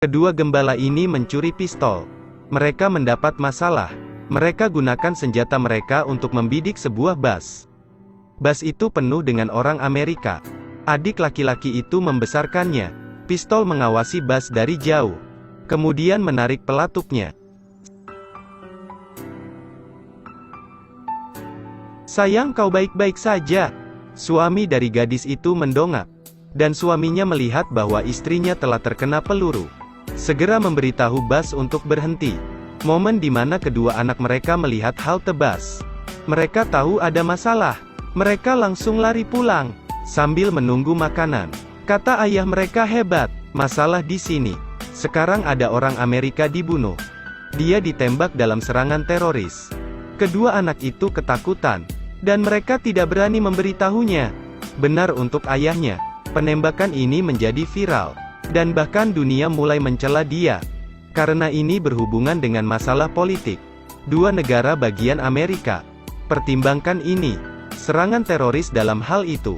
Kedua gembala ini mencuri pistol. Mereka mendapat masalah. Mereka gunakan senjata mereka untuk membidik sebuah bus. Bus itu penuh dengan orang Amerika. Adik laki-laki itu membesarkannya. Pistol mengawasi bus dari jauh. Kemudian menarik pelatuknya. "Sayang, kau baik-baik saja?" Suami dari gadis itu mendongak. Dan suaminya melihat bahwa istrinya telah terkena peluru. Segera memberitahu bus untuk berhenti. Momen di mana kedua anak mereka melihat halte bus. Mereka tahu ada masalah. Mereka langsung lari pulang, sambil menunggu makanan. Kata ayah mereka, "Hebat, masalah di sini. Sekarang ada orang Amerika dibunuh. Dia ditembak dalam serangan teroris." Kedua anak itu ketakutan. Dan mereka tidak berani memberitahunya. Benar untuk ayahnya. Penembakan ini menjadi viral. Dan bahkan dunia mulai mencela dia. Karena ini berhubungan dengan masalah politik. Dua negara bagian Amerika. Pertimbangkan ini. Serangan teroris dalam hal itu.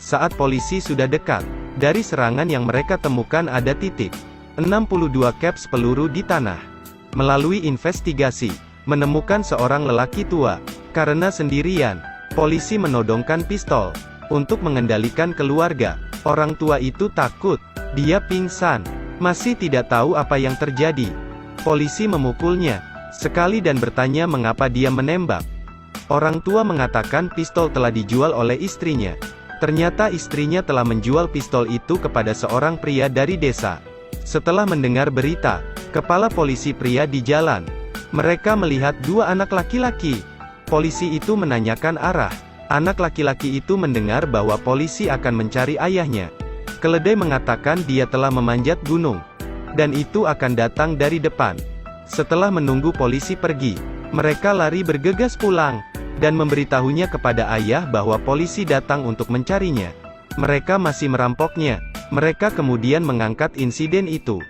Saat polisi sudah dekat. Dari serangan yang mereka temukan ada 62 caps peluru di tanah. Melalui investigasi. Menemukan seorang lelaki tua. Karena sendirian. Polisi menodongkan pistol. Untuk mengendalikan keluarga. Orang tua itu takut. Dia pingsan. Masih tidak tahu apa yang terjadi. Polisi memukulnya sekali dan bertanya mengapa dia menembak. Orang tua mengatakan pistol telah dijual oleh istrinya. Ternyata istrinya telah menjual pistol itu kepada seorang pria dari desa. Setelah mendengar berita, kepala polisi pria di jalan. Mereka melihat dua anak laki-laki. Polisi itu menanyakan arah. Anak laki-laki itu mendengar bahwa polisi akan mencari ayahnya. Keledai mengatakan dia telah memanjat gunung. Dan itu akan datang dari depan. Setelah menunggu polisi pergi, mereka lari bergegas pulang. Dan memberitahunya kepada ayah bahwa polisi datang untuk mencarinya. Mereka masih merampoknya. Mereka kemudian mengangkat insiden itu.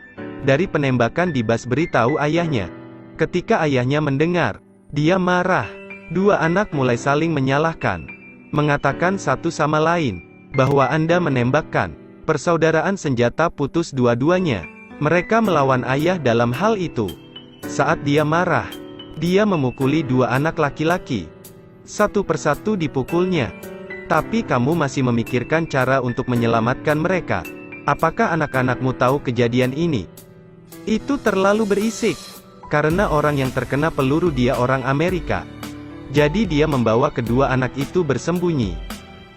Dari penembakan di bus beritahu ayahnya. Ketika ayahnya mendengar, dia marah. Dua anak mulai saling menyalahkan. Mengatakan satu sama lain, bahwa Anda menembakkan. Persaudaraan senjata putus dua-duanya. Mereka melawan ayah dalam hal itu. Saat dia marah, dia memukuli dua anak laki-laki. Satu persatu dipukulnya. Tapi kamu masih memikirkan cara untuk menyelamatkan mereka. Apakah anak-anakmu tahu kejadian ini? Itu terlalu berisik. Karena orang yang terkena peluru dia orang Amerika. Jadi dia membawa kedua anak itu bersembunyi.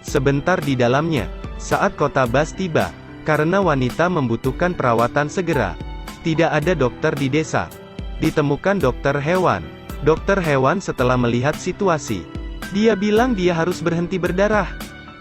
Sebentar di dalamnya. Saat kota bus tiba, karena wanita membutuhkan perawatan segera. Tidak ada dokter di desa. Ditemukan dokter hewan. Dokter hewan setelah melihat situasi. Dia bilang dia harus berhenti berdarah.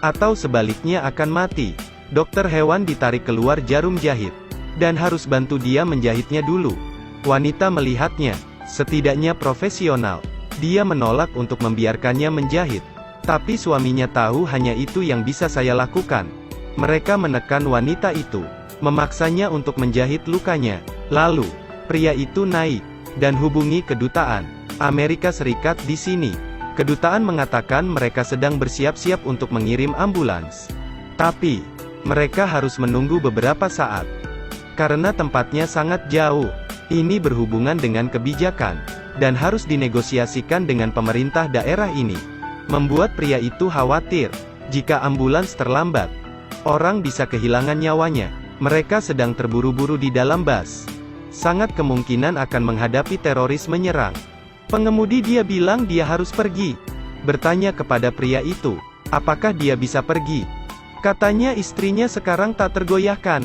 Atau sebaliknya akan mati. Dokter hewan ditarik keluar jarum jahit. Dan harus bantu dia menjahitnya dulu. Wanita melihatnya, setidaknya profesional. Dia menolak untuk membiarkannya menjahit. Tapi suaminya tahu hanya itu yang bisa saya lakukan. Mereka menekan wanita itu, memaksanya untuk menjahit lukanya. Lalu, pria itu naik, dan hubungi kedutaan Amerika Serikat di sini. Kedutaan mengatakan mereka sedang bersiap-siap untuk mengirim ambulans. Tapi, mereka harus menunggu beberapa saat. Karena tempatnya sangat jauh. Ini berhubungan dengan kebijakan, dan harus dinegosiasikan dengan pemerintah daerah ini. Membuat pria itu khawatir. Jika ambulans terlambat, orang bisa kehilangan nyawanya. Mereka sedang terburu-buru di dalam bus. Sangat kemungkinan akan menghadapi teroris menyerang. Pengemudi dia bilang dia harus pergi. Bertanya kepada pria itu, apakah dia bisa pergi? Katanya istrinya sekarang tak tergoyahkan.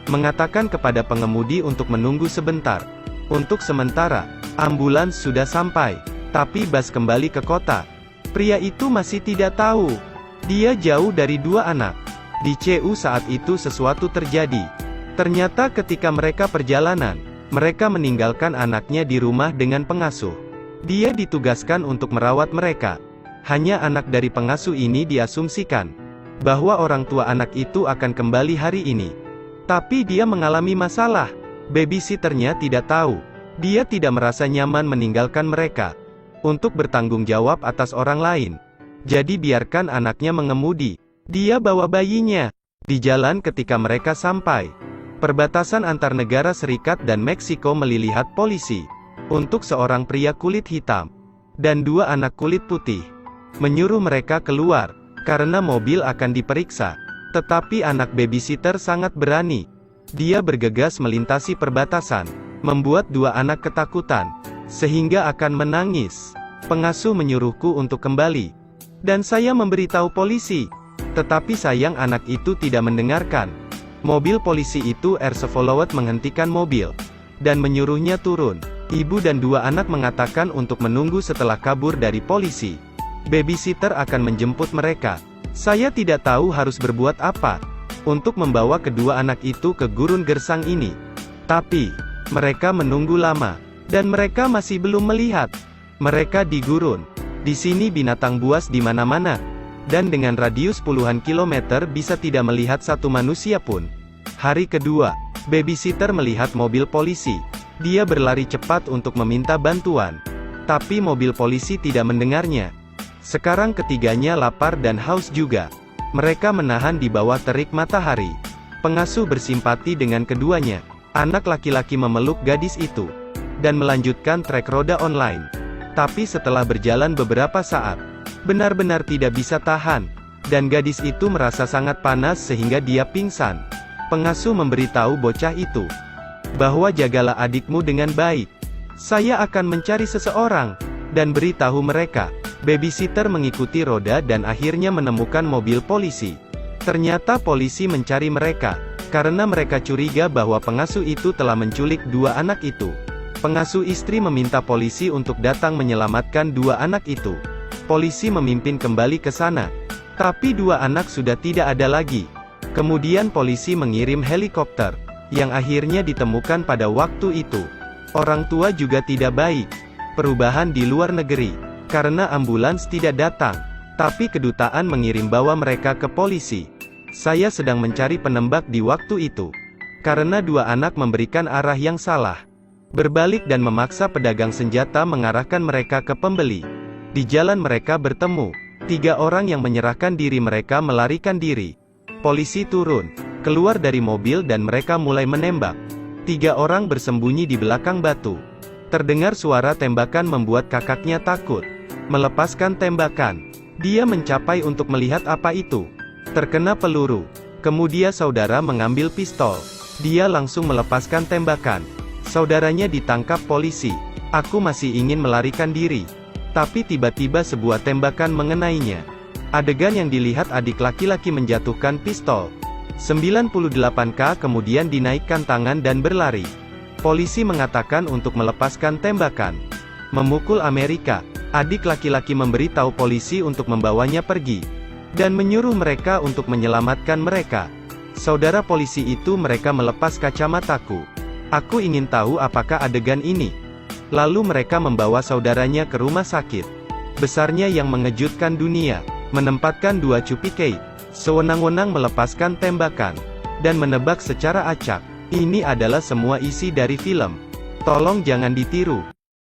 Mengatakan kepada pengemudi untuk menunggu sebentar. Untuk sementara, ambulans sudah sampai. Tapi bus kembali ke kota. Pria itu masih tidak tahu. Dia jauh dari dua anak. Di CU saat itu sesuatu terjadi. Ternyata ketika mereka perjalanan, mereka meninggalkan anaknya di rumah dengan pengasuh. Dia ditugaskan untuk merawat mereka. Hanya anak dari pengasuh ini diasumsikan bahwa orang tua anak itu akan kembali hari ini. Tapi dia mengalami masalah. Babysitternya tidak tahu. Dia tidak merasa nyaman meninggalkan mereka untuk bertanggung jawab atas orang lain. Jadi biarkan anaknya mengemudi. Dia bawa bayinya di jalan ketika mereka sampai. Perbatasan antar negara Serikat dan Meksiko melilihat polisi untuk seorang pria kulit hitam dan dua anak kulit putih, menyuruh mereka keluar karena mobil akan diperiksa. Tetapi anak babysitter sangat berani. Dia bergegas melintasi perbatasan, membuat dua anak ketakutan, sehingga akan menangis. Pengasuh menyuruhku untuk kembali, dan saya memberitahu polisi. Tetapi sayang anak itu tidak mendengarkan. Mobil polisi itu Ersevolowet menghentikan mobil, dan menyuruhnya turun. Ibu dan dua anak mengatakan untuk menunggu setelah kabur dari polisi. Babysitter akan menjemput mereka. Saya tidak tahu harus berbuat apa untuk membawa kedua anak itu ke gurun gersang ini. Tapi mereka menunggu lama, dan mereka masih belum melihat. Mereka di gurun. Di sini binatang buas di mana-mana, dan dengan radius puluhan kilometer bisa tidak melihat satu manusia pun. Hari kedua, babysitter melihat mobil polisi. Dia berlari cepat untuk meminta bantuan, tapi mobil polisi tidak mendengarnya. Sekarang ketiganya lapar dan haus juga. Mereka menahan di bawah terik matahari. Pengasuh bersimpati dengan keduanya. Anak laki-laki memeluk gadis itu, dan melanjutkan trek roda online. Tapi setelah berjalan beberapa saat, benar-benar tidak bisa tahan, dan gadis itu merasa sangat panas sehingga dia pingsan. Pengasuh memberitahu bocah itu bahwa jagalah adikmu dengan baik. Saya akan mencari seseorang, dan beritahu mereka. Babysitter mengikuti roda dan akhirnya menemukan mobil polisi. Ternyata polisi mencari mereka, karena mereka curiga bahwa pengasuh itu telah menculik dua anak itu. Pengasuh istri meminta polisi untuk datang menyelamatkan dua anak itu. Polisi memimpin kembali ke sana, tapi dua anak sudah tidak ada lagi. Kemudian polisi mengirim helikopter, yang akhirnya ditemukan pada waktu itu. Orang tua juga tidak baik. Perubahan di luar negeri, karena ambulans tidak datang, tapi kedutaan mengirim bawa mereka ke polisi. Saya sedang mencari penembak di waktu itu, karena dua anak memberikan arah yang salah. Berbalik dan memaksa pedagang senjata mengarahkan mereka ke pembeli. Di jalan mereka bertemu. 3 orang yang menyerahkan diri mereka melarikan diri. Polisi turun, keluar dari mobil dan mereka mulai menembak. 3 orang bersembunyi di belakang batu. Terdengar suara tembakan membuat kakaknya takut. Melepaskan tembakan. Dia mencapai untuk melihat apa itu. Terkena peluru. Kemudian saudara mengambil pistol. Dia langsung melepaskan tembakan. Saudaranya ditangkap polisi. Aku masih ingin melarikan diri. Tapi tiba-tiba sebuah tembakan mengenainya. Adegan yang dilihat adik laki-laki menjatuhkan pistol. 98K kemudian dinaikkan tangan dan berlari. Polisi mengatakan untuk melepaskan tembakan. Memukul Amerika. Adik laki-laki memberitahu polisi untuk membawanya pergi. Dan menyuruh mereka untuk menyelamatkan mereka. Saudara polisi itu mereka melepas kacamataku. Aku ingin tahu apakah adegan ini. Lalu mereka membawa saudaranya ke rumah sakit. Besarnya yang mengejutkan dunia. Menempatkan 2 cupikei. Sewenang-wenang melepaskan tembakan. Dan menebak secara acak. Ini adalah semua isi dari film. Tolong jangan ditiru.